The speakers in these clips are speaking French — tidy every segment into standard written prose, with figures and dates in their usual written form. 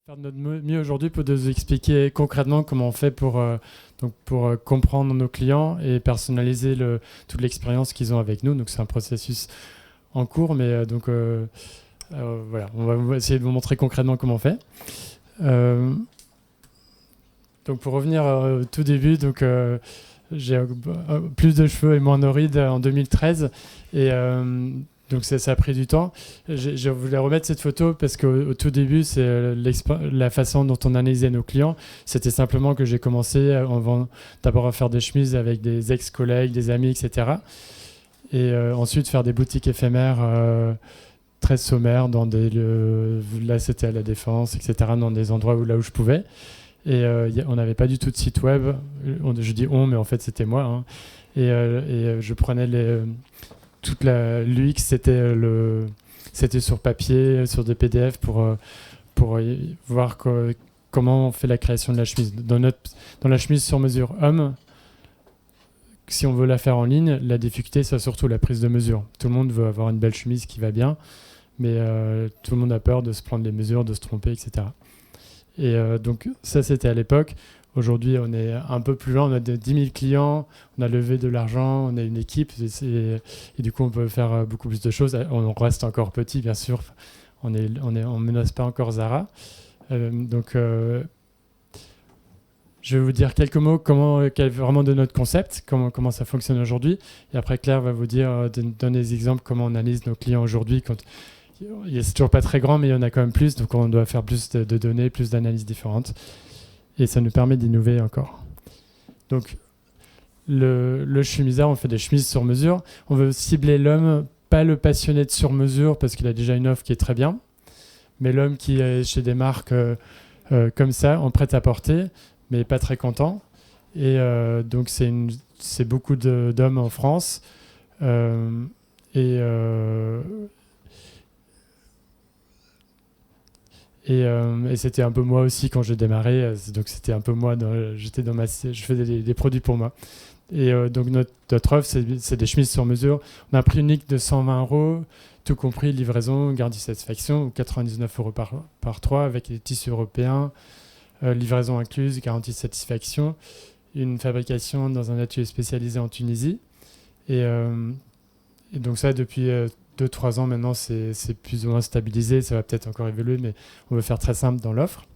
Faire de notre mieux aujourd'hui pour nous expliquer concrètement comment on fait pour comprendre nos clients et personnaliser toute l'expérience qu'ils ont avec nous. Donc c'est un processus en cours, mais voilà, on va essayer de vous montrer concrètement comment on fait. Donc pour revenir au tout début, j'ai plus de cheveux et moins de rides en 2013 et donc ça a pris du temps. Je voulais remettre cette photo parce qu'au tout début, c'est la façon dont on analysait nos clients. C'était simplement que j'ai commencé d'abord à faire des chemises avec des ex-collègues, des amis, etc. Et ensuite faire des boutiques éphémères très sommaires dans là c'était à La Défense, etc. Dans des endroits là où je pouvais. Et on n'avait pas du tout de site web. Je dis on, mais en fait c'était moi. Hein. Et je prenais toute l'UX, c'était sur papier, sur des PDF pour voir comment on fait la création de la chemise. Dans la chemise sur mesure homme, si on veut la faire en ligne, la difficulté, c'est surtout la prise de mesure. Tout le monde veut avoir une belle chemise qui va bien, mais tout le monde a peur de se prendre les mesures, de se tromper, etc. Et donc ça, c'était à l'époque. Aujourd'hui, on est un peu plus loin. On a 10 000 clients, on a levé de l'argent, on a une équipe. Et du coup, on peut faire beaucoup plus de choses. On reste encore petit, bien sûr. On menace pas encore Zara. Je vais vous dire quelques mots vraiment de notre concept, comment ça fonctionne aujourd'hui. Et après, Claire va vous donner des exemples comment on analyse nos clients aujourd'hui. C'est toujours pas très grand, mais il y en a quand même plus. Donc, on doit faire plus de données, plus d'analyses différentes. Et ça nous permet d'innover encore. Donc, le chemisard, on fait des chemises sur mesure. On veut cibler l'homme, pas le passionné de sur mesure, parce qu'il a déjà une offre qui est très bien, mais l'homme qui est chez des marques comme ça, en prêt-à-porter, mais pas très content. Et donc, c'est beaucoup d'hommes en France. Et c'était un peu moi aussi quand j'ai démarré. Donc c'était un peu moi. Je faisais des produits pour moi. Et donc notre offre, c'est des chemises sur mesure. On a un prix unique de 120 €, tout compris livraison, garantie satisfaction, ou 99 € par 3 avec des tissus européens, livraison incluse, garantie satisfaction, une fabrication dans un atelier spécialisé en Tunisie. Et donc ça, depuis 2-3 ans maintenant, c'est plus ou moins stabilisé. Ça va peut-être encore évoluer, mais on veut faire très simple dans l'offre.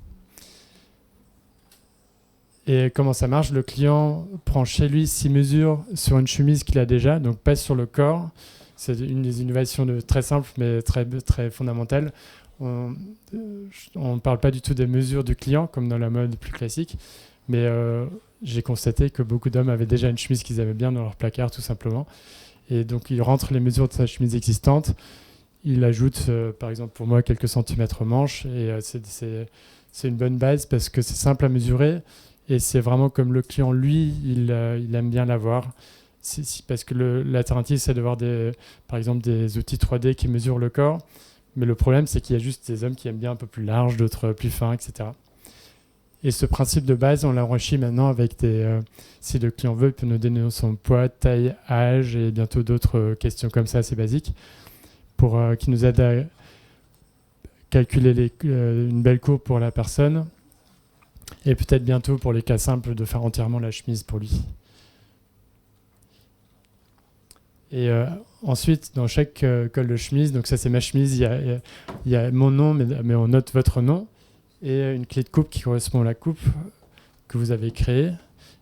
Et comment ça marche? Le client prend chez lui 6 mesures sur une chemise qu'il a déjà, donc pas sur le corps. C'est une des innovations très simples, mais très, très fondamentales. On ne parle pas du tout des mesures du client, comme dans la mode plus classique, mais j'ai constaté que beaucoup d'hommes avaient déjà une chemise qu'ils aimaient bien dans leur placard, tout simplement. Et donc, il rentre les mesures de sa chemise existante. Il ajoute, par exemple, pour moi, quelques centimètres manches. Et c'est une bonne base parce que c'est simple à mesurer. Et c'est vraiment comme le client, lui, il aime bien l'avoir. Parce que l'alternative, c'est d'avoir, par exemple, des outils 3D qui mesurent le corps. Mais le problème, c'est qu'il y a juste des hommes qui aiment bien un peu plus large, d'autres plus fins, etc. Et ce principe de base, on l'a enrichi maintenant avec si le client veut, il peut nous donner son poids, taille, âge et bientôt d'autres questions comme ça assez basiques qui nous aident à calculer une belle courbe pour la personne et peut-être bientôt pour les cas simples de faire entièrement la chemise pour lui. Et ensuite, dans chaque col de chemise, donc ça c'est ma chemise, il y a mon nom, mais on note votre nom, et une clé de coupe qui correspond à la coupe que vous avez créée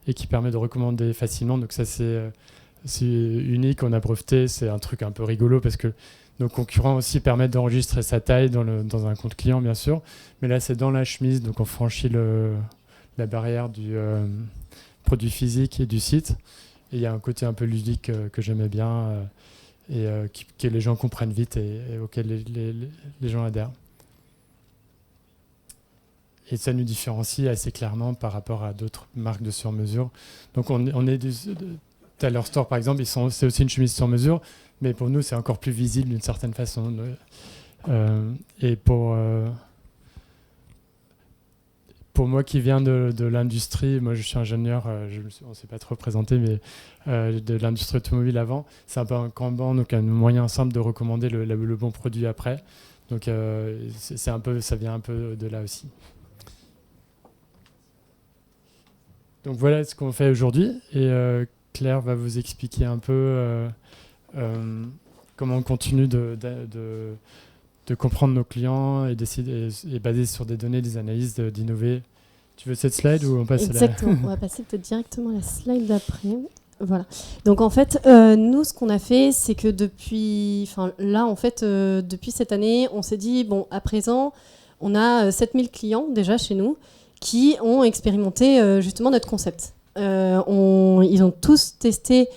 et qui permet de recommander facilement. Donc ça c'est unique, on a breveté, c'est un truc un peu rigolo parce que nos concurrents aussi permettent d'enregistrer sa taille dans un compte client bien sûr, mais là c'est dans la chemise, donc on franchit la barrière du produit physique et du site. Et il y a un côté un peu ludique que j'aimais bien et que les gens comprennent vite et auquel les gens adhèrent. Et ça nous différencie assez clairement par rapport à d'autres marques de sur-mesure. Donc on est Taylor Store par exemple, c'est aussi une chemise sur mesure, mais pour nous c'est encore plus visible d'une certaine façon. Et pour moi qui viens de l'industrie, moi je suis ingénieur, on ne s'est pas trop présenté, mais de l'industrie automobile avant, c'est un peu un Kanban, donc un moyen simple de recommander le bon produit après. Donc ça vient un peu de là aussi. Donc voilà ce qu'on fait aujourd'hui. Et Claire va vous expliquer un peu comment on continue de comprendre nos clients et d'essayer et basé sur des données, des analyses, d'innover. Tu veux cette slide ou on passe Exactement, on va passer peut-être directement à la slide d'après. Voilà. Donc en fait, nous, ce qu'on a fait, c'est que depuis cette année, on s'est dit, bon, à présent, on a 7000 clients déjà chez nous qui ont expérimenté justement notre concept. Ils ont tous testé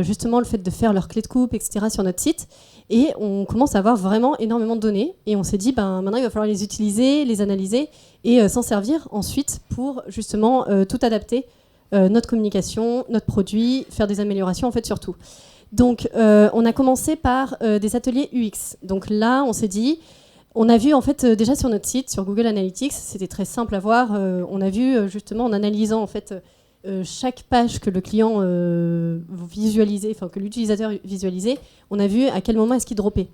justement le fait de faire leur clé de coupe, etc. sur notre site. Et on commence à avoir vraiment énormément de données. Et on s'est dit, maintenant, il va falloir les utiliser, les analyser et s'en servir ensuite pour justement tout adapter. Notre communication, notre produit, faire des améliorations en fait surtout. Donc on a commencé par des ateliers UX. Donc là on s'est dit, on a vu en fait déjà sur notre site, sur Google Analytics, c'était très simple à voir. On a vu justement en analysant en fait chaque page que le client visualisait, enfin que l'utilisateur visualisait, on a vu à quel moment est-ce qu'il droppait.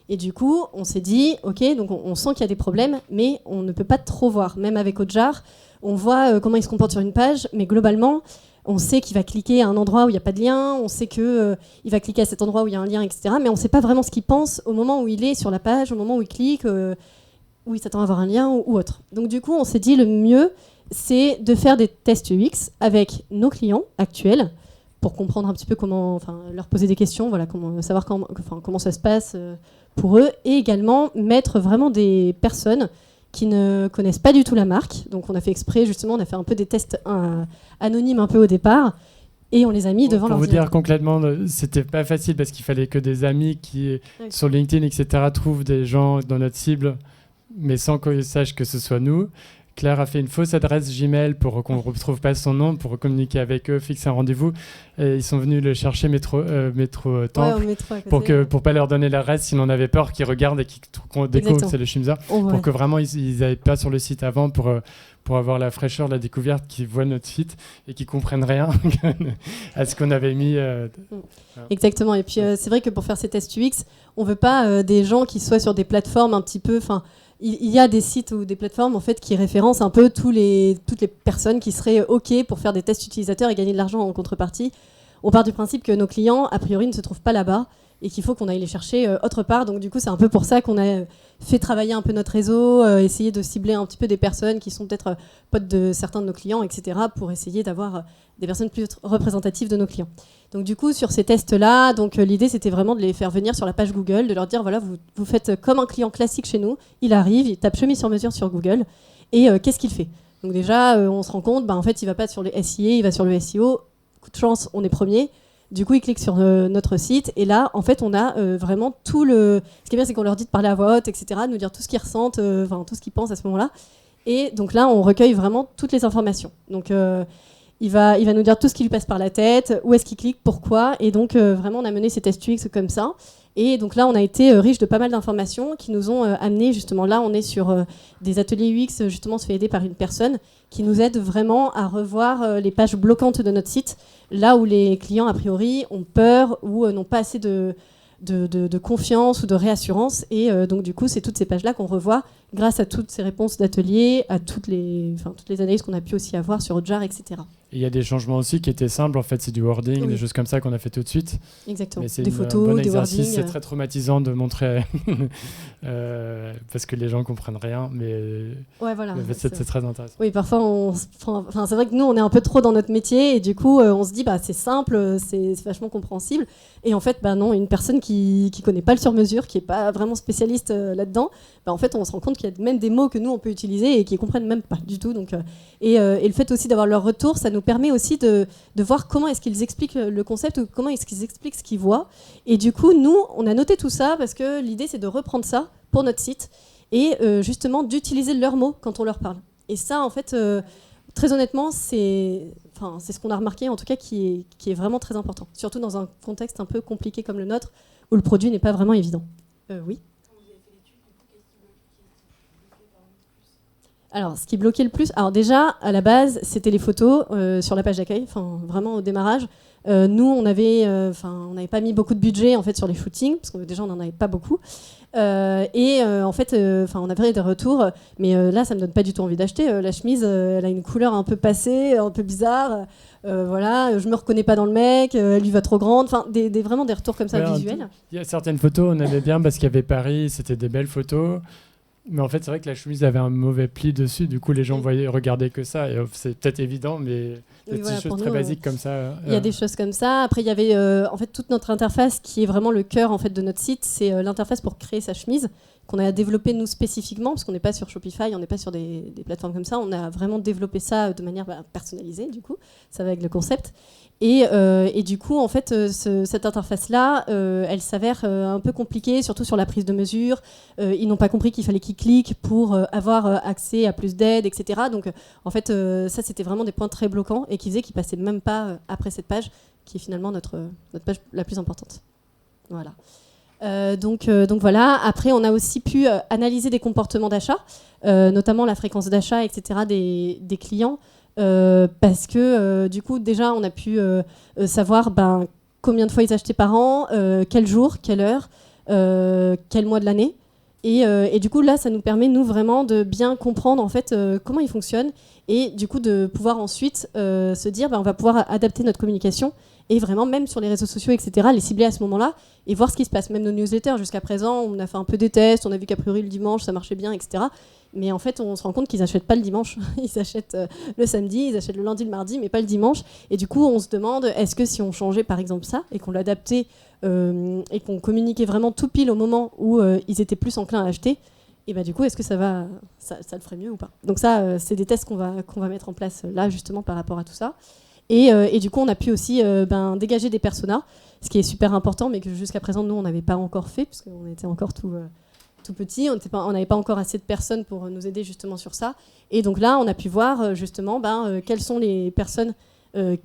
Et du coup, on s'est dit, ok, donc on sent qu'il y a des problèmes, mais on ne peut pas trop voir. Même avec Hotjar, on voit comment il se comporte sur une page, mais globalement, on sait qu'il va cliquer à un endroit où il n'y a pas de lien, on sait qu'il va cliquer à cet endroit où il y a un lien, etc. Mais on ne sait pas vraiment ce qu'il pense au moment où il est sur la page, au moment où il clique, où il s'attend à avoir un lien ou autre. Donc du coup, on s'est dit, le mieux, c'est de faire des tests UX avec nos clients actuels, pour comprendre un petit peu comment, leur poser des questions, voilà, savoir comment ça se passe pour eux, et également mettre vraiment des personnes qui ne connaissent pas du tout la marque. Donc on a fait exprès, justement, on a fait un peu des tests anonymes un peu au départ, et on les a mis devant leur Pour vous dire concrètement, c'était pas facile parce qu'il fallait que des amis qui, sur LinkedIn, etc., trouvent des gens dans notre cible, mais sans qu'ils sachent que ce soit nous. Claire a fait une fausse adresse Gmail pour qu'on ne retrouve pas son nom, pour communiquer avec eux, fixer un rendez-vous. Et ils sont venus le chercher métro Temple pour pas leur donner l'adresse, sinon on avait peur qu'ils regardent et qu'ils découvrent que c'est le Shimza. Pour que vraiment ils n'aillent pas sur le site avant pour avoir la fraîcheur de la découverte, qu'ils voient notre site et qu'ils comprennent rien à ce qu'on avait mis. Exactement. Et puis c'est vrai que pour faire ces tests UX, on ne veut pas des gens qui soient sur des plateformes un petit peu... Il y a des sites ou des plateformes en fait, qui référencent un peu toutes les personnes qui seraient OK pour faire des tests utilisateurs et gagner de l'argent en contrepartie. On part du principe que nos clients, a priori, ne se trouvent pas là-bas et qu'il faut qu'on aille les chercher autre part. Donc du coup, c'est un peu pour ça qu'on a fait travailler un peu notre réseau, essayer de cibler un petit peu des personnes qui sont peut-être potes de certains de nos clients, etc., pour essayer d'avoir des personnes plus représentatives de nos clients. Donc du coup, sur ces tests-là, l'idée c'était vraiment de les faire venir sur la page Google, de leur dire voilà, vous faites comme un client classique chez nous, il arrive, il tape chemise sur mesure sur Google, et qu'est-ce qu'il fait? Donc déjà, on se rend compte, en fait, il va pas sur le SIA, il va sur le SEO. Coup de chance, on est premier. Du coup, ils cliquent sur notre site, et là, en fait, on a vraiment tout le... Ce qui est bien, c'est qu'on leur dit de parler à voix haute, etc., de nous dire tout ce qu'ils ressentent, tout ce qu'ils pensent à ce moment-là. Et donc là, on recueille vraiment toutes les informations. Donc il va nous dire tout ce qui lui passe par la tête, où est-ce qu'il clique, pourquoi. Et donc, vraiment, on a mené ces tests UX comme ça. Et donc là, on a été riche de pas mal d'informations qui nous ont amené, justement, là, on est sur des ateliers UX, justement, on se fait aider par une personne qui nous aide vraiment à revoir les pages bloquantes de notre site, là où les clients, a priori, ont peur ou n'ont pas assez de confiance ou de réassurance. Et donc, du coup, c'est toutes ces pages-là qu'on revoit grâce à toutes ces réponses d'ateliers, à toutes les analyses qu'on a pu aussi avoir sur Hotjar, etc. Il y a des changements aussi qui étaient simples, en fait, c'est du wording, des choses comme ça qu'on a fait tout de suite. Exactement. Mais c'est des photos, des wordings. C'est très traumatisant de montrer, parce que les gens comprennent rien, mais voilà, c'est très intéressant. Oui, parfois, c'est vrai que nous, on est un peu trop dans notre métier, et du coup, on se dit, c'est simple, c'est vachement compréhensible. Et en fait, non, une personne qui connaît pas le sur-mesure, qui est pas vraiment spécialiste là-dedans, en fait, on se rend compte qu'il y a même des mots que nous, on peut utiliser et qui comprennent même pas du tout. Donc, et le fait aussi d'avoir leur retour, ça nous permet aussi de voir comment est-ce qu'ils expliquent le concept ou comment est-ce qu'ils expliquent ce qu'ils voient. Et du coup, nous, on a noté tout ça parce que l'idée, c'est de reprendre ça pour notre site et justement d'utiliser leurs mots quand on leur parle. Et ça, en fait, très honnêtement, c'est ce qu'on a remarqué, en tout cas, qui est vraiment très important. Surtout dans un contexte un peu compliqué comme le nôtre, où le produit n'est pas vraiment évident. Oui. Alors, ce qui bloquait le plus, alors déjà, à la base, c'était les photos sur la page d'accueil, vraiment au démarrage. Nous, on n'avait pas mis beaucoup de budget en fait sur les shootings, parce que déjà, on n'en avait pas beaucoup. En fait, on avait des retours, mais là, ça me donne pas du tout envie d'acheter. La chemise, elle a une couleur un peu passée, un peu bizarre. Voilà, je me reconnais pas dans le mec, elle lui va trop grande. Enfin, vraiment des retours comme ça visuels. Il y a certaines photos, on aimait bien parce qu'il y avait Paris, c'était des belles photos. Mais en fait, c'est vrai que la chemise avait un mauvais pli dessus. Du coup, les gens regardaient que ça. Et c'est peut-être évident, mais des petites choses très basiques comme ça. Il y a des choses comme ça. Après, il y avait en fait toute notre interface qui est vraiment le cœur en fait de notre site. C'est l'interface pour créer sa chemise qu'on a développée nous spécifiquement parce qu'on n'est pas sur Shopify, on n'est pas sur des plateformes comme ça. On a vraiment développé ça de manière personnalisée. Du coup, ça va avec le concept. Et du coup, en fait, cette interface-là, elle s'avère un peu compliquée, surtout sur la prise de mesure. Ils n'ont pas compris qu'il fallait qu'ils cliquent pour avoir accès à plus d'aide, etc. Donc, en fait, ça, c'était vraiment des points très bloquants et qui faisaient qu'ils passaient même pas après cette page, qui est finalement notre page la plus importante. Voilà. Donc voilà. Après, on a aussi pu analyser des comportements d'achat, notamment la fréquence d'achat, etc. des clients. Parce que du coup déjà on a pu savoir combien de fois ils achetaient par an, quel jour, quelle heure, quel mois de l'année et du coup là ça nous permet nous vraiment de bien comprendre en fait comment ils fonctionnent et du coup de pouvoir ensuite se dire on va pouvoir adapter notre communication et vraiment même sur les réseaux sociaux etc les cibler à ce moment-là et voir ce qui se passe. Même nos newsletters jusqu'à présent on a fait un peu des tests, on a vu qu'a priori le dimanche ça marchait bien etc. Mais en fait, on se rend compte qu'ils n'achètent pas le dimanche. Ils achètent le samedi, ils achètent le lundi, le mardi, mais pas le dimanche. Et du coup, on se demande, est-ce que si on changeait par exemple ça, et qu'on l'adaptait, et qu'on communiquait vraiment tout pile au moment où ils étaient plus enclins à acheter, et du coup, est-ce que ça le ferait mieux ou pas? Donc ça, c'est des tests qu'on va mettre en place là, justement, par rapport à tout ça. Et du coup, on a pu aussi dégager des personas, ce qui est super important, mais que jusqu'à présent, nous, on n'avait pas encore fait, parce qu'on était encore tout petit, on n'avait pas encore assez de personnes pour nous aider justement sur ça. Et donc là, on a pu voir justement quelles sont les personnes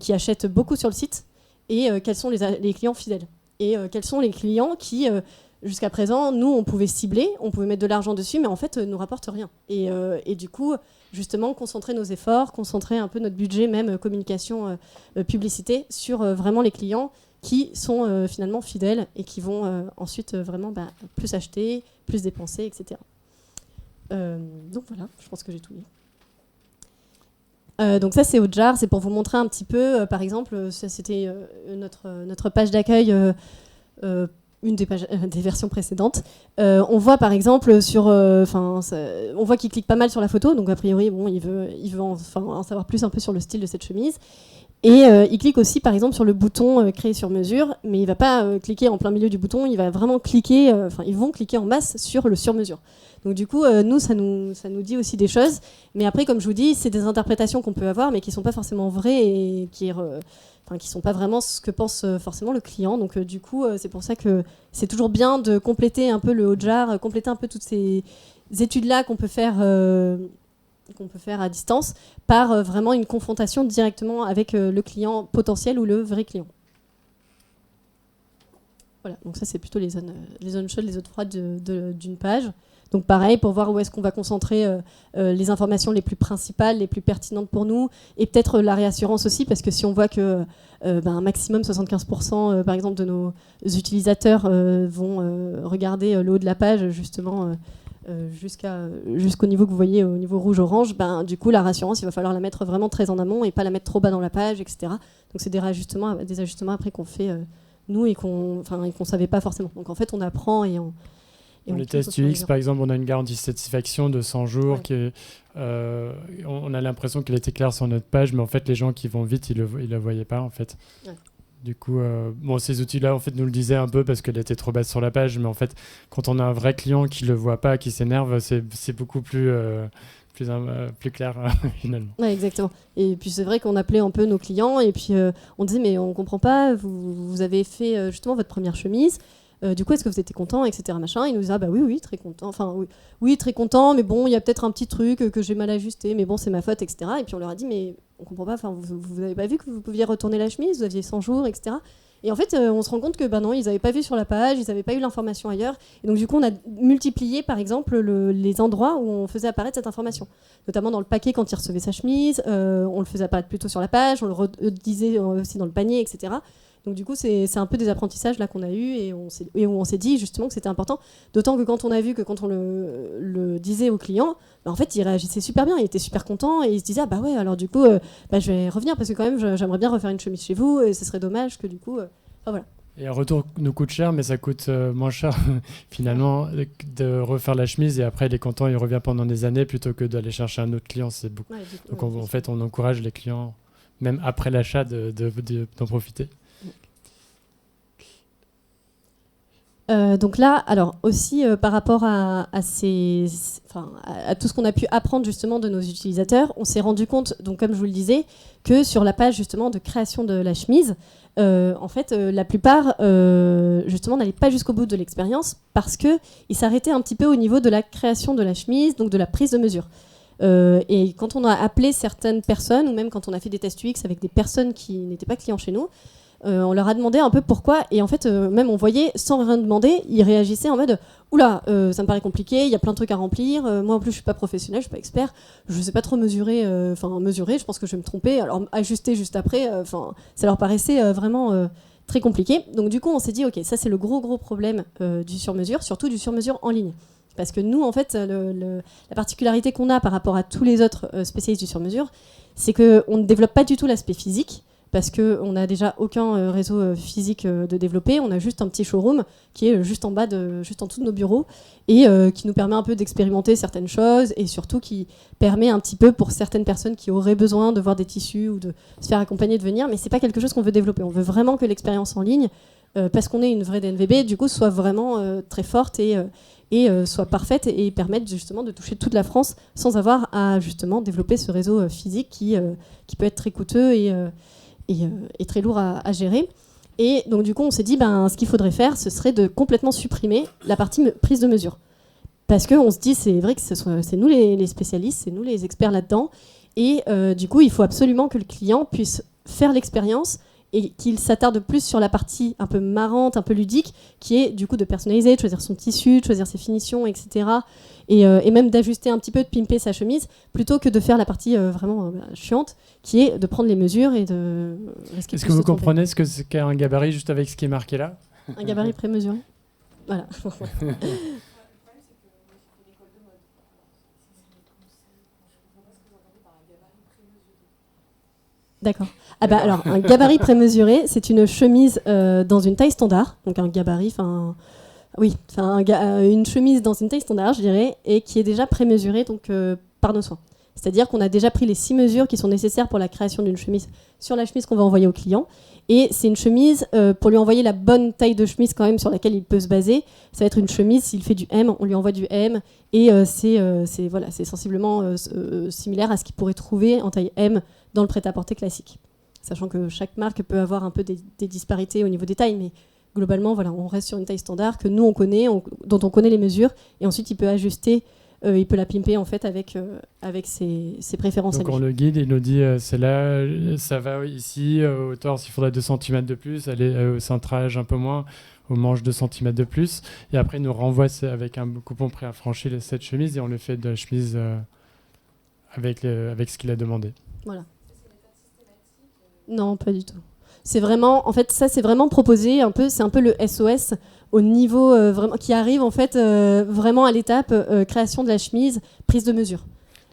qui achètent beaucoup sur le site et quels sont les clients fidèles. Et quels sont les clients qui, jusqu'à présent, nous, on pouvait cibler, on pouvait mettre de l'argent dessus, mais en fait, nous rapportent rien. Et du coup, justement, concentrer nos efforts, concentrer un peu notre budget, même communication, publicité, sur vraiment les clients qui sont finalement fidèles et qui vont ensuite vraiment plus acheter, plus dépenser, etc. Donc voilà, je pense que j'ai tout dit. Donc ça c'est Hotjar, c'est pour vous montrer un petit peu, par exemple, ça c'était notre page d'accueil, une des versions précédentes. On voit par exemple on voit qu'il clique pas mal sur la photo, donc a priori il veut en savoir plus un peu sur le style de cette chemise. Et il clique aussi par exemple sur le bouton créer sur mesure, mais il va pas cliquer en plein milieu du bouton, il va vraiment cliquer, ils vont cliquer en masse sur le sur mesure. Donc du coup, nous ça nous dit aussi des choses, mais après comme je vous dis, c'est des interprétations qu'on peut avoir, mais qui sont pas forcément vraies et qui sont pas vraiment ce que pense forcément le client. Donc du coup, c'est pour ça que c'est toujours bien de compléter un peu le Hotjar, compléter un peu toutes ces études-là qu'on peut faire à distance par vraiment une confrontation directement avec le client potentiel ou le vrai client. Voilà, donc ça c'est plutôt les zones chaudes, les zones froides d'une page. Donc pareil, pour voir où est-ce qu'on va concentrer les informations les plus principales, les plus pertinentes pour nous, et peut-être la réassurance aussi, parce que si on voit que un maximum 75% par exemple de nos utilisateurs vont regarder le haut de la page justement jusqu'au niveau que vous voyez, au niveau rouge-orange, du coup la réassurance il va falloir la mettre vraiment très en amont et pas la mettre trop bas dans la page, etc. Donc c'est des ajustements après qu'on fait nous et qu'on savait pas forcément. Donc en fait on apprend et on les tests UX, par exemple, on a une garantie de satisfaction de 100 jours. Ouais. On a l'impression qu'elle était claire sur notre page, mais en fait, les gens qui vont vite, ils le voyaient pas, en fait. Ouais. Du coup, ces outils-là, en fait, nous le disaient un peu parce qu'elle était trop basse sur la page, mais en fait, quand on a un vrai client qui le voit pas, qui s'énerve, c'est beaucoup plus clair, finalement. Ouais, exactement. Et puis, c'est vrai qu'on appelait un peu nos clients et puis on disait, mais on comprend pas, vous avez fait justement votre première chemise. Du coup, est-ce que vous étiez content, etc. machin. Il nous disait oui, très content. Enfin, oui, très content, mais bon, il y a peut-être un petit truc que j'ai mal ajusté, mais bon, c'est ma faute, etc. Et puis on leur a dit, mais on comprend pas. Enfin, vous n'avez pas vu que vous pouviez retourner la chemise, vous aviez 100 jours, etc. Et en fait, on se rend compte que non, ils n'avaient pas vu sur la page, ils n'avaient pas eu l'information ailleurs. Et donc, du coup, on a multiplié, par exemple, les endroits où on faisait apparaître cette information. Notamment dans le paquet quand il recevait sa chemise, on le faisait apparaître plutôt sur la page, on le disait aussi dans le panier, etc. Donc du coup, c'est un peu des apprentissages là qu'on a eu et où on s'est dit justement que c'était important. D'autant que quand on a vu que quand on le disait au client, en fait, il réagissait super bien, il était super content et il se disait ah bah ouais, alors du coup, je vais revenir parce que quand même, j'aimerais bien refaire une chemise chez vous et ce serait dommage que du coup, voilà. Et un retour nous coûte cher, mais ça coûte moins cher finalement de refaire la chemise et après il est content, il revient pendant des années plutôt que d'aller chercher un autre client. C'est beaucoup. Ouais, Donc en fait, on encourage les clients, même après l'achat, d'en profiter. Donc là, alors aussi par rapport à tout ce qu'on a pu apprendre justement de nos utilisateurs, on s'est rendu compte, donc comme je vous le disais, que sur la page justement de création de la chemise, en fait, la plupart justement n'allaient pas jusqu'au bout de l'expérience parce qu'ils s'arrêtaient un petit peu au niveau de la création de la chemise, donc de la prise de mesure. Et quand on a appelé certaines personnes, ou même quand on a fait des tests UX avec des personnes qui n'étaient pas clients chez nous, on leur a demandé un peu pourquoi, et en fait, même on voyait, sans rien demander, ils réagissaient en mode « Oula, ça me paraît compliqué, il y a plein de trucs à remplir, moi en plus je suis pas professionnel, je suis pas expert, je sais pas trop mesurer, je pense que je vais me tromper, alors ajuster juste après, ça leur paraissait vraiment très compliqué. » Donc du coup, on s'est dit « Ok, ça c'est le gros problème du sur-mesure, surtout du sur-mesure en ligne. » Parce que nous, en fait, la particularité qu'on a par rapport à tous les autres spécialistes du sur-mesure, c'est qu'on ne développe pas du tout l'aspect physique, parce qu'on n'a déjà aucun réseau physique de développer. On a juste un petit showroom qui est juste en dessous de nos bureaux et qui nous permet un peu d'expérimenter certaines choses et surtout qui permet un petit peu pour certaines personnes qui auraient besoin de voir des tissus ou de se faire accompagner de venir, mais c'est pas quelque chose qu'on veut développer. On veut vraiment que l'expérience en ligne, parce qu'on est une vraie DNVB, du coup, soit vraiment très forte et soit parfaite et permettre justement de toucher toute la France sans avoir à justement développer ce réseau physique qui peut être très coûteux et très lourd à gérer. Et donc du coup, on s'est dit, ce qu'il faudrait faire, ce serait de complètement supprimer la partie prise de mesure. Parce qu'on se dit, c'est vrai que c'est nous les spécialistes, c'est nous les experts là-dedans. Et du coup, il faut absolument que le client puisse faire l'expérience et qu'il s'attarde plus sur la partie un peu marrante, un peu ludique, qui est du coup de personnaliser, de choisir son tissu, de choisir ses finitions, etc. Et même d'ajuster un petit peu, de pimper sa chemise, plutôt que de faire la partie vraiment chiante, qui est de prendre les mesures et de risquer. Est-ce que vous comprenez ce qu'est un gabarit juste avec ce qui est marqué là ? Un gabarit prémesuré. Voilà. D'accord. Alors, un gabarit prémesuré, c'est une chemise dans une taille standard, donc un gabarit, une chemise dans une taille standard, je dirais, et qui est déjà prémesurée donc par nos soins. C'est-à-dire qu'on a déjà pris les 6 mesures qui sont nécessaires pour la création d'une chemise sur la chemise qu'on va envoyer au client. Et c'est une chemise, pour lui envoyer la bonne taille de chemise quand même sur laquelle il peut se baser, ça va être une chemise, s'il fait du M, on lui envoie du M, et c'est sensiblement similaire à ce qu'il pourrait trouver en taille M dans le prêt-à-porter classique. Sachant que chaque marque peut avoir un peu des disparités au niveau des tailles, mais globalement, voilà, on reste sur une taille standard que nous on connaît, dont on connaît les mesures, et ensuite il peut ajuster, il peut la pimper en fait avec ses préférences. Donc on le guide, il nous dit c'est là, ça va ici, au torse il faudrait 2 cm de plus, aller au cintrage un peu moins, aux manches 2 cm de plus, et après il nous renvoie avec un coupon préaffranchi cette chemise et on le fait de la chemise avec ce qu'il a demandé. Voilà. Non, pas du tout. C'est vraiment, en fait, ça c'est vraiment proposé c'est un peu le SOS au niveau vraiment qui arrive en fait vraiment à l'étape création de la chemise, prise de mesure.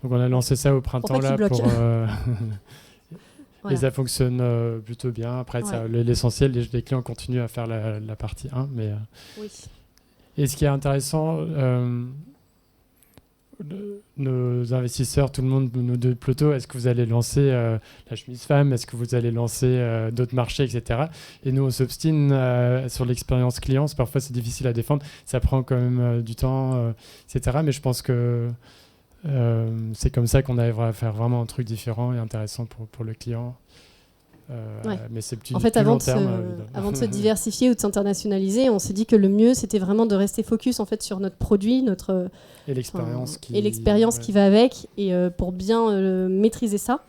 Donc on a lancé ça au printemps là pour voilà. et ça fonctionne plutôt bien. Après l'essentiel, les clients continuent à faire la partie 1, mais oui. Et ce qui est intéressant, nos investisseurs, tout le monde nous dit plutôt, est-ce que vous allez lancer la chemise femme, est-ce que vous allez lancer d'autres marchés, etc. Et nous, on s'obstine sur l'expérience client. Parfois, c'est difficile à défendre. Ça prend quand même du temps, etc. Mais je pense que c'est comme ça qu'on arrivera à faire vraiment un truc différent et intéressant pour le client. Mais c'est plus, en fait, plus avant long terme. Avant de se diversifier ou de s'internationaliser, on s'est dit que le mieux, c'était vraiment de rester focus en fait, sur notre produit, et l'expérience qui va avec, et pour bien maîtriser ça,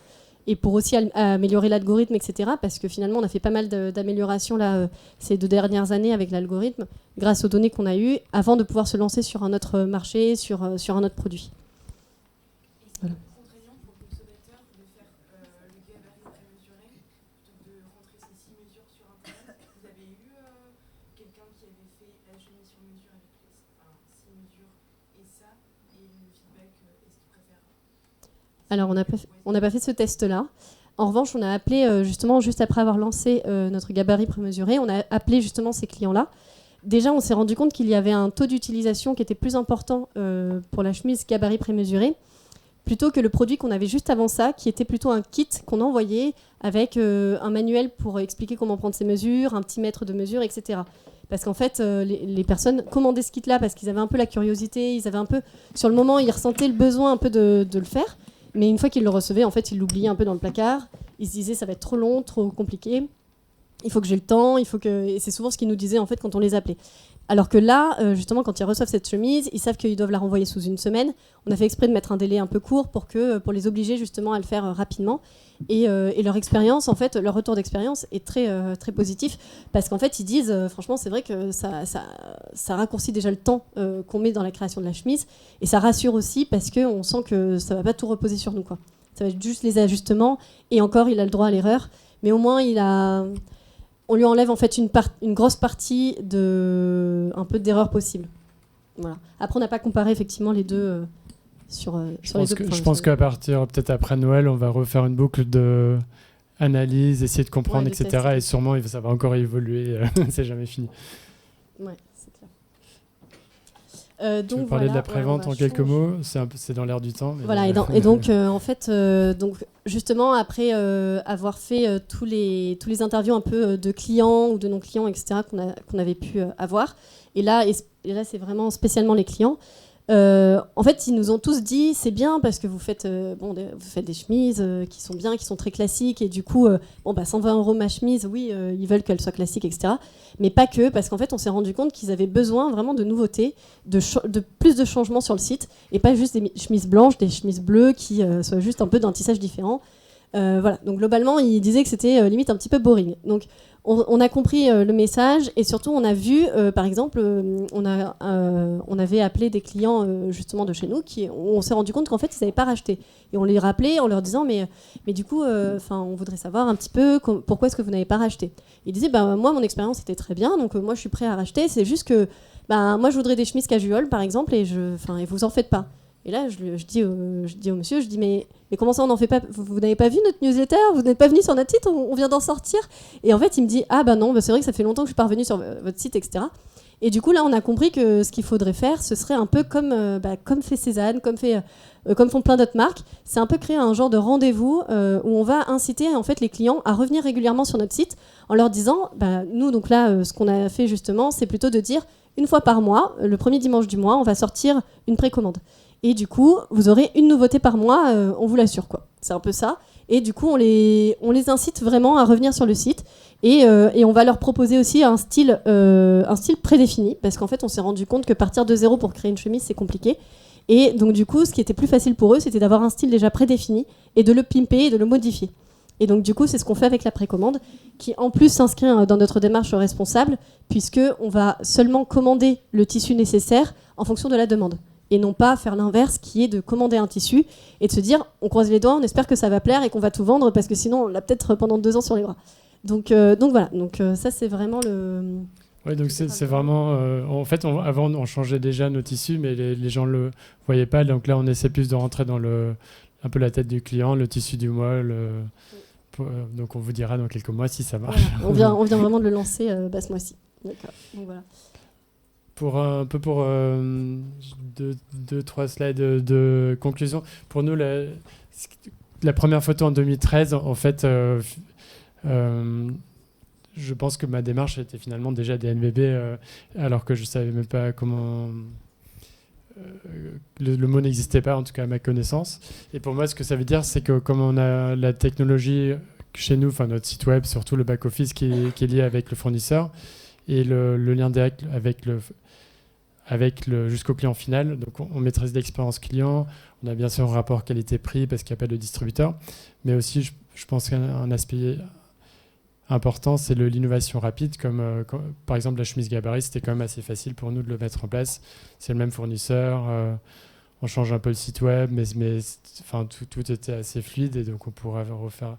et pour aussi améliorer l'algorithme, etc. Parce que finalement, on a fait pas mal d'améliorations là, ces 2 dernières années avec l'algorithme, grâce aux données qu'on a eues, avant de pouvoir se lancer sur un autre marché, sur un autre produit. Voilà. mesure avec enfin, 6 mesures et ça, et le feedback, est-ce qu'ils préfèrent? Alors, on n'a pas fait ce test-là. En revanche, on a appelé, justement, juste après avoir lancé notre gabarit prémesuré, on a appelé justement ces clients-là. Déjà, on s'est rendu compte qu'il y avait un taux d'utilisation qui était plus important pour la chemise gabarit prémesuré, plutôt que le produit qu'on avait juste avant ça, qui était plutôt un kit qu'on envoyait avec un manuel pour expliquer comment prendre ses mesures, un petit mètre de mesure, etc. Parce qu'en fait, les personnes commandaient ce kit-là parce qu'ils avaient un peu la curiosité, ils avaient un peu, sur le moment, ils ressentaient le besoin un peu de le faire. Mais une fois qu'ils le recevaient, en fait, ils l'oubliaient un peu dans le placard. Ils se disaient, ça va être trop long, trop compliqué. Il faut que j'ai le temps. Et c'est souvent ce qu'ils nous disaient en fait quand on les appelait. Alors que là, justement, quand ils reçoivent cette chemise, ils savent qu'ils doivent la renvoyer sous une semaine. On a fait exprès de mettre un délai un peu court pour les obliger justement à le faire rapidement. Et leur expérience, en fait, leur retour d'expérience est très, très positif parce qu'en fait, ils disent, franchement, c'est vrai que ça raccourcit déjà le temps qu'on met dans la création de la chemise et ça rassure aussi parce qu'on sent que ça va pas tout reposer sur nous, quoi. Ça va être juste les ajustements et encore, il a le droit à l'erreur, mais au moins, on lui enlève en fait une grosse partie un peu d'erreurs possibles. Voilà. Après, on n'a pas comparé effectivement les deux sur les deux points. Je pense qu'à partir, peut-être après Noël, on va refaire une boucle de analyse, essayer de comprendre, Ouais, etc. Et sûrement, ça va encore évoluer. C'est jamais fini. Ouais, c'est clair. Tu veux parler de la prévente en quelques mots? C'est dans l'air du temps. Mais voilà, et donc, en fait, justement, après avoir fait tous les interviews un peu de clients ou de non-clients, etc., qu'on avait pu avoir, et là, c'est vraiment spécialement les clients. En fait, ils nous ont tous dit c'est bien parce que vous faites des chemises qui sont bien, qui sont très classiques et du coup, 120 € ma chemise, oui, ils veulent qu'elle soit classique, etc. Mais pas que, parce qu'en fait, on s'est rendu compte qu'ils avaient besoin vraiment de nouveautés, de plus de changements sur le site et pas juste des chemises blanches, des chemises bleues qui soient juste un peu d'un tissage différent. Voilà. Donc globalement, ils disaient que c'était limite un petit peu boring. Donc on a compris le message et surtout on a vu, par exemple, on avait appelé des clients justement de chez nous on s'est rendu compte qu'en fait ils n'avaient pas racheté et on les rappelait en leur disant mais du coup, on voudrait savoir un petit peu pourquoi est-ce que vous n'avez pas racheté. Ils disaient moi mon expérience était très bien donc moi je suis prêt à racheter. C'est juste que moi je voudrais des chemises casual par exemple et vous en faites pas. Et là, je dis au monsieur, mais comment ça, on n'en fait pas? Vous n'avez pas vu notre newsletter? Vous n'êtes pas venu sur notre site? On vient d'en sortir. Et en fait, il me dit, non, c'est vrai que ça fait longtemps que je suis pas revenue sur votre site, etc. Et du coup, là, on a compris que ce qu'il faudrait faire, ce serait un peu comme fait Cézanne, comme font plein d'autres marques. C'est un peu créer un genre de rendez-vous où on va inciter en fait les clients à revenir régulièrement sur notre site en leur disant, nous, donc là, ce qu'on a fait justement, c'est plutôt de dire une fois par mois, le premier dimanche du mois, on va sortir une précommande. Et du coup, vous aurez une nouveauté par mois, on vous l'assure, quoi. C'est un peu ça. Et du coup, on les incite vraiment à revenir sur le site. Et on va leur proposer aussi un style prédéfini. Parce qu'en fait, on s'est rendu compte que partir de zéro pour créer une chemise, c'est compliqué. Et donc, du coup, ce qui était plus facile pour eux, c'était d'avoir un style déjà prédéfini et de le pimper et de le modifier. Et donc, du coup, c'est ce qu'on fait avec la précommande, qui en plus s'inscrit dans notre démarche responsable, puisqu'on va seulement commander le tissu nécessaire en fonction de la demande. Et non pas faire l'inverse qui est de commander un tissu et de se dire on croise les doigts, on espère que ça va plaire et qu'on va tout vendre parce que sinon on l'a peut-être pendant 2 ans sur les bras. Donc voilà, ça c'est vraiment le... Oui, donc c'est vraiment... en fait, avant on changeait déjà nos tissus mais les gens ne le voyaient pas. Donc là on essaie plus de rentrer dans un peu la tête du client, le tissu du mois. Donc on vous dira dans quelques mois si ça marche. Voilà. On vient vraiment de le lancer ce mois-ci. D'accord. Donc voilà. Pour 2-3 slides de conclusion. Pour nous, la première photo en 2013, en fait, je pense que ma démarche était finalement déjà des NVB, alors que je ne savais même pas comment... le mot n'existait pas, en tout cas à ma connaissance. Et pour moi, ce que ça veut dire, c'est que comme on a la technologie chez nous, enfin notre site web, surtout le back-office qui est lié avec le fournisseur, et le lien direct avec jusqu'au client final. Donc, on maîtrise l'expérience client. On a bien sûr un rapport qualité-prix parce qu'il n'y a pas de distributeur. Mais aussi, je pense qu'un aspect important, c'est l'innovation rapide. Comme par exemple, la chemise gabarit, c'était quand même assez facile pour nous de le mettre en place. C'est le même fournisseur. On change un peu le site web, mais tout était assez fluide. Et donc, on pourra refaire...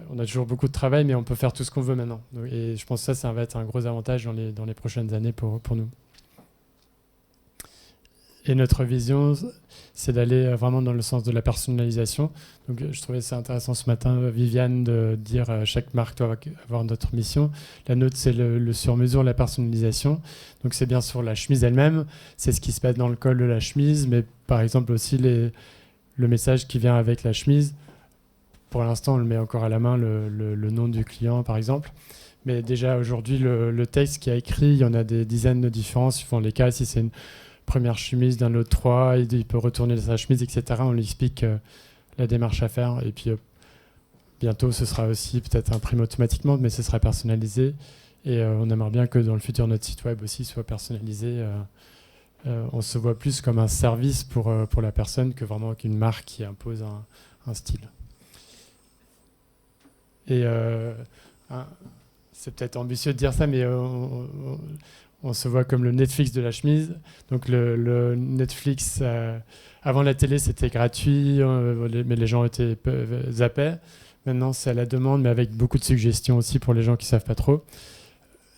on a toujours beaucoup de travail, mais on peut faire tout ce qu'on veut maintenant. Et je pense que ça va être un gros avantage dans les prochaines années pour nous. Et notre vision, c'est d'aller vraiment dans le sens de la personnalisation. Donc, je trouvais ça intéressant ce matin, Viviane, de dire chaque marque doit avoir notre mission. La nôtre, c'est le sur-mesure, la personnalisation. Donc, c'est bien sûr la chemise elle-même, c'est ce qui se passe dans le col de la chemise, mais par exemple aussi le message qui vient avec la chemise. Pour l'instant, on le met encore à la main, le nom du client, par exemple. Mais déjà, aujourd'hui, le texte qui a écrit, il y en a des dizaines de différences suivant les cas. Si c'est une première chemise d'un autre 3, il peut retourner sa chemise, etc. On lui explique la démarche à faire. Et puis, bientôt, ce sera aussi peut-être imprimé automatiquement, mais ce sera personnalisé. Et on aimerait bien que dans le futur, notre site web aussi soit personnalisé. On se voit plus comme un service pour la personne que vraiment qu'une marque qui impose un style. Et c'est peut-être ambitieux de dire ça, mais on se voit comme le Netflix de la chemise. Donc le Netflix, avant la télé, c'était gratuit, mais les gens zappaient. Maintenant, c'est à la demande, mais avec beaucoup de suggestions aussi pour les gens qui ne savent pas trop.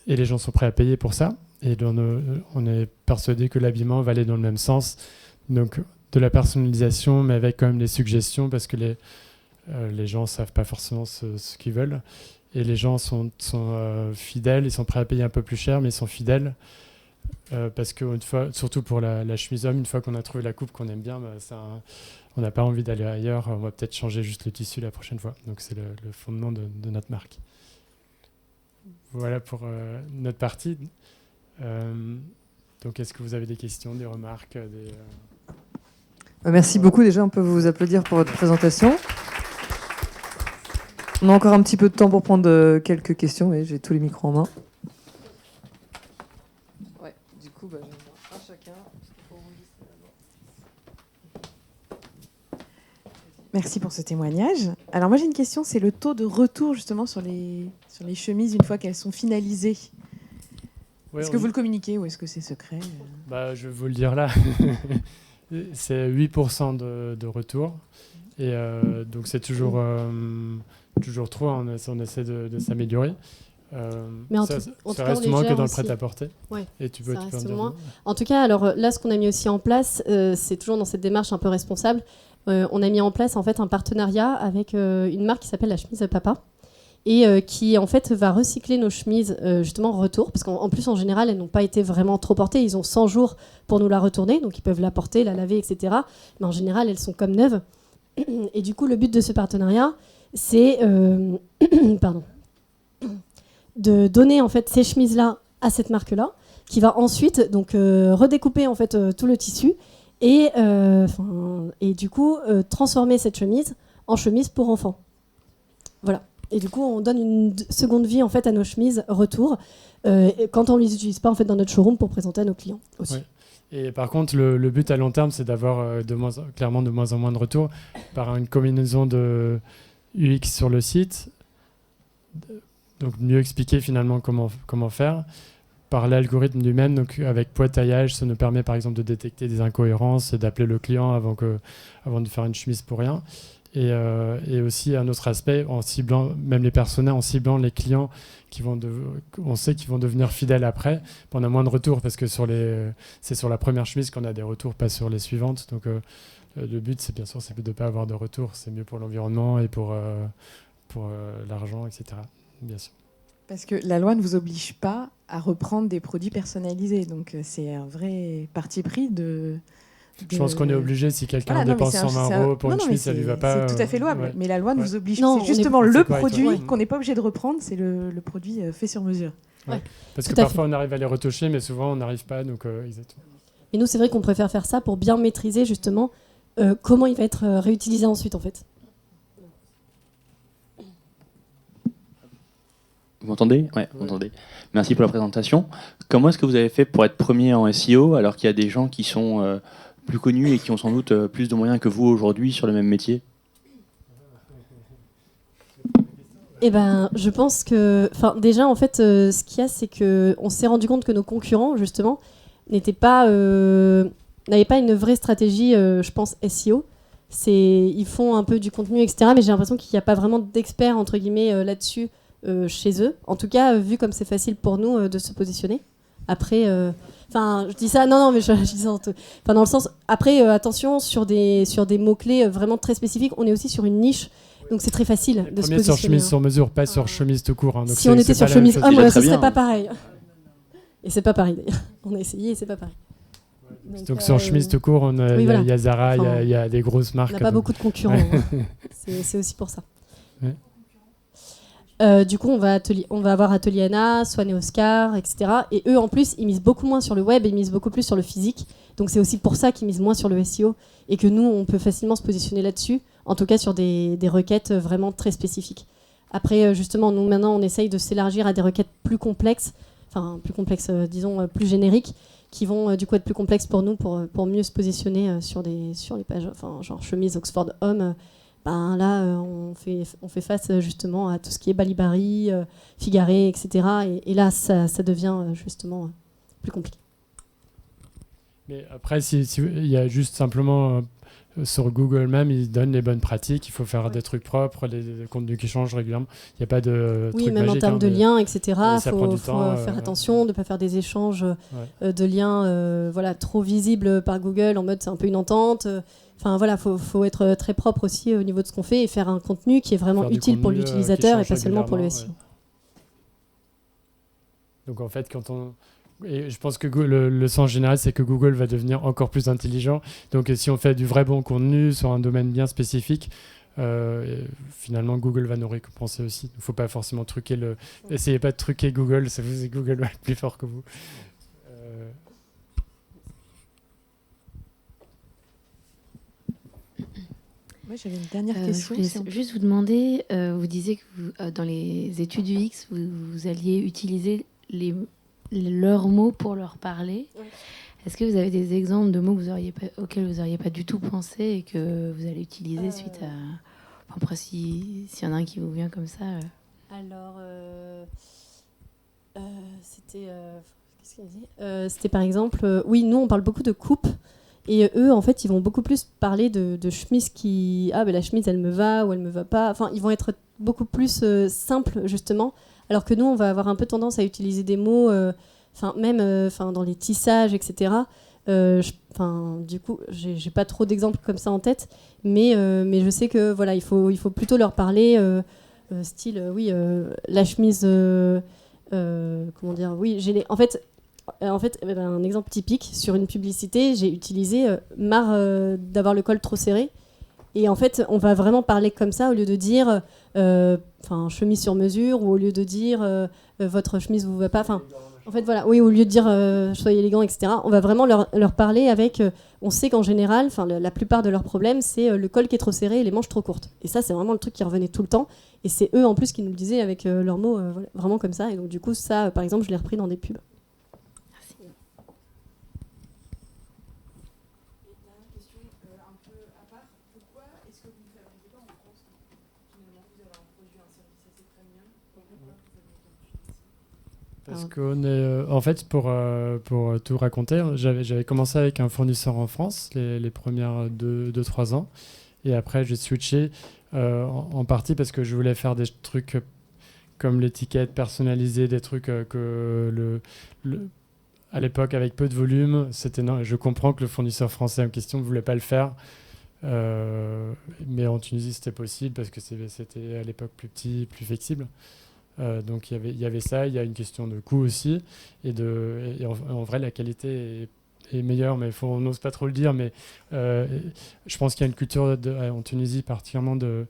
Et les gens sont prêts à payer pour ça. Et on est persuadé que l'habillement va aller dans le même sens. Donc, de la personnalisation, mais avec quand même des suggestions, parce que les gens ne savent pas forcément ce qu'ils veulent. Et les gens sont fidèles, ils sont prêts à payer un peu plus cher, mais ils sont fidèles. Parce que, surtout pour la chemise homme, une fois qu'on a trouvé la coupe qu'on aime bien, on n'a pas envie d'aller ailleurs. On va peut-être changer juste le tissu la prochaine fois. Donc, c'est le fondement de notre marque. Voilà pour notre partie. Donc, est-ce que vous avez des questions, des remarques Merci beaucoup. Déjà, on peut vous applaudir pour votre présentation. On a encore un petit peu de temps pour prendre quelques questions. Oui, j'ai tous les micros en main. Ouais, du coup, j'en ai un chacun. Merci pour ce témoignage. Alors moi j'ai une question, c'est le taux de retour justement sur les chemises une fois qu'elles sont finalisées. Ouais, est-ce que vous le communiquez ou est-ce que c'est secret Je vais vous le dire là. C'est 8% de retour. Et donc c'est toujours trop, on essaie de s'améliorer. Mais ça reste moins que dans le prêt-à-porter. Ouais, et tu peux ça te reste faire moins. En tout cas, alors là, ce qu'on a mis aussi en place, c'est toujours dans cette démarche un peu responsable. On a mis en place en fait un partenariat avec une marque qui s'appelle la chemise Papa et qui en fait va recycler nos chemises justement en retour, parce qu'en plus en général elles n'ont pas été vraiment trop portées. Ils ont 100 jours pour nous la retourner, donc ils peuvent la porter, la laver, etc. Mais en général elles sont comme neuves. Et du coup, le but de ce partenariat, c'est de donner en fait ces chemises-là à cette marque-là, qui va ensuite donc redécouper en fait tout le tissu et du coup transformer cette chemise en chemise pour enfants. Voilà. Et du coup, on donne une seconde vie en fait à nos chemises retour quand on les utilise pas en fait dans notre showroom pour présenter à nos clients aussi. Ouais. Et par contre, le but à long terme, c'est d'avoir clairement de moins en moins de retours par une combinaison de UX sur le site, donc mieux expliquer finalement comment faire, par l'algorithme lui-même, donc avec poids-taillage, ça nous permet par exemple de détecter des incohérences et d'appeler le client avant de faire une chemise pour rien. Et aussi un autre aspect, en ciblant même les personnels, en ciblant les clients on sait qu'ils vont devenir fidèles après. On a moins de retours parce que c'est sur la première chemise qu'on a des retours, pas sur les suivantes. Donc le but, c'est bien sûr, c'est de ne pas avoir de retours. C'est mieux pour l'environnement et pour l'argent, etc. Bien sûr. Parce que la loi ne vous oblige pas à reprendre des produits personnalisés. Donc c'est un vrai parti pris de... Je pense qu'on est obligé, si quelqu'un dépense 120 € pour une chemise, ça lui va pas. C'est tout à fait louable, mais la loi ne vous oblige. Non, c'est justement le correct, produit qu'on n'est pas obligé de reprendre, c'est le produit fait sur mesure. Ouais. Parce que parfois on arrive à les retoucher, mais souvent on n'arrive pas. Donc, exactement. Et nous, c'est vrai qu'on préfère faire ça pour bien maîtriser justement comment il va être réutilisé ensuite en fait. Vous m'entendez ? Ouais, vous m'entendez. Merci pour la présentation. Comment est-ce que vous avez fait pour être premier en SEO alors qu'il y a des gens qui sont plus connus et qui ont sans doute plus de moyens que vous aujourd'hui sur le même métier ? Eh ben, je pense que, déjà en fait, ce qu'il y a, c'est que on s'est rendu compte que nos concurrents justement n'avaient pas une vraie stratégie, je pense SEO. Ils font un peu du contenu, etc. Mais j'ai l'impression qu'il n'y a pas vraiment d'experts entre guillemets là-dessus chez eux. En tout cas, vu comme c'est facile pour nous de se positionner. Après, je dis ça, non, mais je dis ça dans le sens. Après, attention, sur des mots-clés vraiment très spécifiques, on est aussi sur une niche, donc c'est très facile de se Premier sur positionner. chemise sur mesure, pas sur chemise tout court. Donc si on était sur pas la même chemise chose. homme, Déjà ce très serait bien, pas hein. pareil. Et c'est pas pareil d'ailleurs. On a essayé et c'est pas pareil. Donc sur chemise tout court, il oui, y voilà. a Zara, Enfin, il y a des grosses On marques. n'a pas donc- beaucoup de concurrents. hein. C'est aussi pour ça. Ouais. Du coup, on va avoir Atelier Anna, Swan et Oscar, etc. Et eux, en plus, ils misent beaucoup moins sur le web et ils misent beaucoup plus sur le physique. Donc c'est aussi pour ça qu'ils misent moins sur le SEO et que nous, on peut facilement se positionner là-dessus, en tout cas sur des requêtes vraiment très spécifiques. Après, justement, nous, maintenant, on essaye de s'élargir à des requêtes plus complexes, disons, plus génériques, qui vont du coup être plus complexes pour nous pour mieux se positionner sur les pages, genre chemise Oxford Homme. Là, on fait face justement à tout ce qui est Balibari, Figaré, etc. Et là, ça devient justement plus compliqué. Mais après, il y a juste simplement sur Google même, ils donnent les bonnes pratiques. Il faut faire des trucs propres, des contenus qui changent régulièrement. Il n'y a pas de Oui, truc même magique, en termes hein, de liens, etc. Il ça prend faut du temps, faire attention de ne pas faire des échanges Ouais. de liens trop visibles par Google en mode c'est un peu une entente. Faut être très propre aussi au niveau de ce qu'on fait et faire un contenu qui est vraiment Faire du utile pour contenu, l'utilisateur qui et pas change seulement pour le régulièrement, SEO. Donc en fait, et je pense que le sens général, c'est que Google va devenir encore plus intelligent. Donc si on fait du vrai bon contenu sur un domaine bien spécifique, finalement Google va nous récompenser aussi. Il ne faut pas forcément truquer Essayez pas de truquer Google, Google va être plus fort que vous. Moi, j'avais une dernière Je question. voulais si on- juste vous demander, vous disiez que dans les études UX, vous alliez utiliser leurs mots pour leur parler. Oui. Est-ce que vous avez des exemples de mots auxquels vous n'auriez pas du tout pensé et que vous allez utiliser suite à... Enfin, après, s'il y en a un qui vous vient comme ça... Alors, c'était... qu'est-ce qu'il dit C'était par exemple... oui, nous, on parle beaucoup de coupe. Et eux, en fait, ils vont beaucoup plus parler de chemise qui... la chemise, elle me va ou elle me va pas. Enfin, ils vont être beaucoup plus simples, justement. Alors que nous, on va avoir un peu tendance à utiliser des mots... même dans les tissages, etc. Du coup, j'ai pas trop d'exemples comme ça en tête. Mais je sais que, voilà, il faut plutôt leur parler... la chemise... comment dire Oui, en fait, un exemple typique, sur une publicité, j'ai utilisé marre d'avoir le col trop serré. Et en fait, on va vraiment parler comme ça au lieu de dire chemise sur mesure ou au lieu de dire votre chemise vous va pas. En fait, voilà, oui, au lieu de dire soyez élégant, etc. On va vraiment leur parler avec. On sait qu'en général, la plupart de leurs problèmes, c'est le col qui est trop serré et les manches trop courtes. Et ça, c'est vraiment le truc qui revenait tout le temps. Et c'est eux en plus qui nous le disaient avec leurs mots, vraiment comme ça. Et donc, du coup, ça, par exemple, je l'ai repris dans des pubs. Dernière question un peu à part. Pourquoi est-ce que vous ne fabriquez pas en France finalement vous avez un produit, un service assez premium. Pourquoi vous avez autant de Parce qu'on est, en fait, pour tout raconter, j'avais commencé avec un fournisseur en France les premières 2-3 ans. Et après, j'ai switché en partie parce que je voulais faire des trucs comme l'étiquette personnalisée, des trucs à l'époque, avec peu de volume. Je comprends que le fournisseur français en question ne voulait pas le faire. Mais en Tunisie, c'était possible parce que c'était à l'époque plus petit, plus flexible. Donc il y avait ça, il y a une question de coût aussi, et en vrai la qualité est meilleure, mais on n'ose pas trop le dire, mais je pense qu'il y a une culture en Tunisie particulièrement de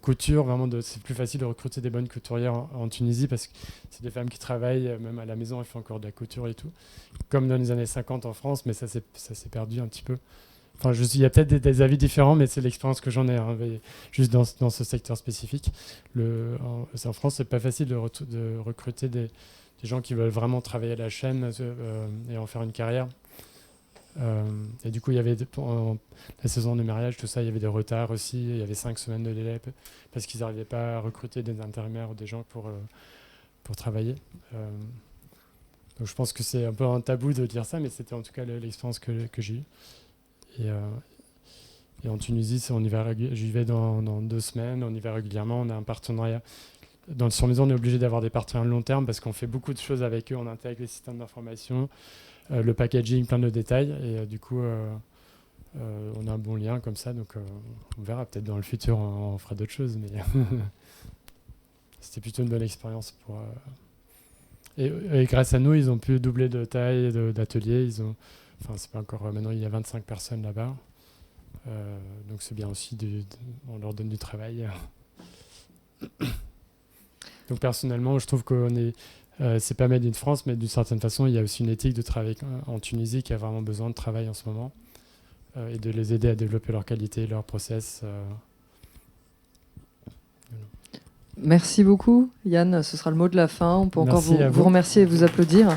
couture, vraiment c'est plus facile de recruter des bonnes couturières en Tunisie parce que c'est des femmes qui travaillent, même à la maison elles font encore de la couture et tout, comme dans les années 50 en France, mais ça s'est perdu un petit peu. Enfin, il y a peut-être des avis différents, mais c'est l'expérience que j'en ai, juste dans ce secteur spécifique. En France, c'est pas facile de recruter des gens qui veulent vraiment travailler à la chaîne et en faire une carrière. Et du coup, il y avait la saison de mariage, tout ça, il y avait des retards aussi. Il y avait 5 semaines de délai parce qu'ils n'arrivaient pas à recruter des intérimaires ou des gens pour travailler. Donc je pense que c'est un peu un tabou de dire ça, mais c'était en tout cas l'expérience que j'ai eue. Et en Tunisie, j'y vais dans 2 semaines, on y va régulièrement, on a un partenariat dans le sur-mesure, on est obligé d'avoir des partenaires long terme parce qu'on fait beaucoup de choses avec eux. On intègre les systèmes d'information, le packaging, plein de détails. Et du coup, on a un bon lien comme ça. Donc, on verra. Peut-être dans le futur, on fera d'autres choses. Mais c'était plutôt une bonne expérience pour... Et grâce à nous, ils ont pu doubler de taille d'atelier. Enfin, c'est pas encore... maintenant, il y a 25 personnes là-bas. Donc, c'est bien aussi. On leur donne du travail. Donc, personnellement, je trouve qu'on est... c'est pas made in France, mais d'une certaine façon, il y a aussi une éthique de travail en Tunisie qui a vraiment besoin de travail en ce moment. Et de les aider à développer leur qualité, leur process. Merci beaucoup, Yann. Ce sera le mot de la fin. On peut encore Merci à vous vous. remercier et vous applaudir.